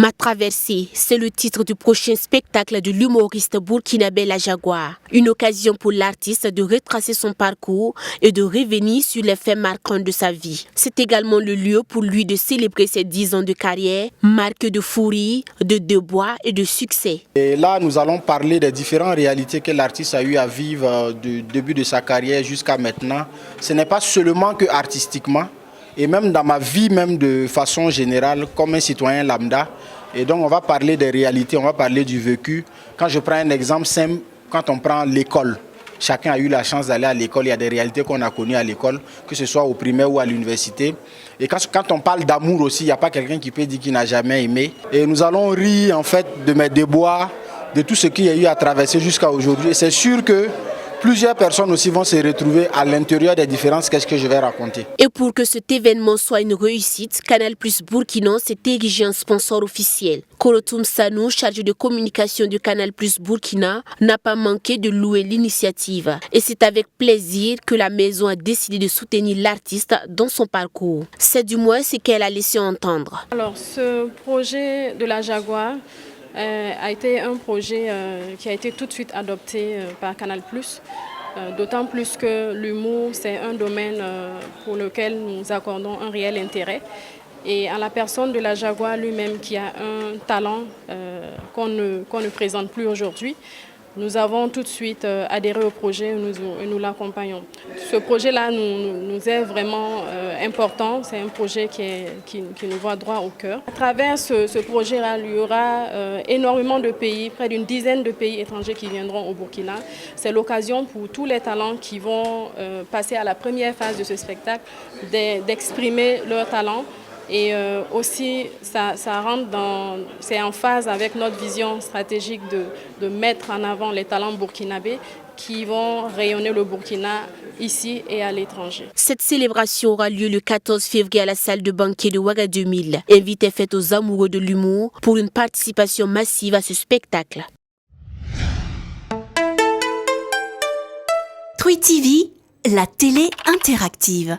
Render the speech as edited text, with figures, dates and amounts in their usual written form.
Ma traversée, c'est le titre du prochain spectacle de l'humoriste burkinabé La Jaguar. Une occasion pour l'artiste de retracer son parcours et de revenir sur les faits marquants de sa vie. C'est également le lieu pour lui de célébrer ses 10 ans de carrière, marqués de fou rire, de déboires et de succès. Et là, nous allons parler des différentes réalités que l'artiste a eu à vivre du début de sa carrière jusqu'à maintenant. Ce n'est pas seulement que artistiquement, et même dans ma vie, même de façon générale, comme un citoyen lambda. Et donc, on va parler des réalités, on va parler du vécu. Quand je prends un exemple simple, quand on prend l'école, chacun a eu la chance d'aller à l'école. Il y a des réalités qu'on a connues à l'école, que ce soit au primaire ou à l'université. Et quand on parle d'amour aussi, il n'y a pas quelqu'un qui peut dire qu'il n'a jamais aimé. Et nous allons rire en fait de mes déboires, de tout ce qu'il y a eu à traverser jusqu'à aujourd'hui. Et c'est sûr que plusieurs personnes aussi vont se retrouver à l'intérieur des différents sketchs que je vais raconter. Et pour que cet événement soit une réussite, Canal+ Burkina s'est érigé en sponsor officiel. Korotoum Sanou, chargé de communication du Canal+ Burkina, n'a pas manqué de louer l'initiative. Et c'est avec plaisir que la maison a décidé de soutenir l'artiste dans son parcours. C'est du moins ce qu'elle a laissé entendre. Alors, ce projet de La Jaguar a été un projet qui a été tout de suite adopté par Canal+. D'autant plus que l'humour, c'est un domaine pour lequel nous accordons un réel intérêt. Et à la personne de La Jaguar lui-même qui a un talent qu'on ne présente plus aujourd'hui, nous avons tout de suite adhéré au projet et nous l'accompagnons. Ce projet-là nous est vraiment important. C'est un projet qui nous va droit au cœur. À travers ce projet-là, il y aura énormément de pays, près d'une dizaine de pays étrangers qui viendront au Burkina. C'est l'occasion pour tous les talents qui vont passer à la première phase de ce spectacle d'exprimer leur talent. Et aussi, c'est en phase avec notre vision stratégique de mettre en avant les talents burkinabés qui vont rayonner le Burkina ici et à l'étranger. Cette célébration aura lieu le 14 février à la salle de banquet de Ouaga 2000. Invite est faite aux amoureux de l'humour pour une participation massive à ce spectacle. Twi TV, la télé interactive.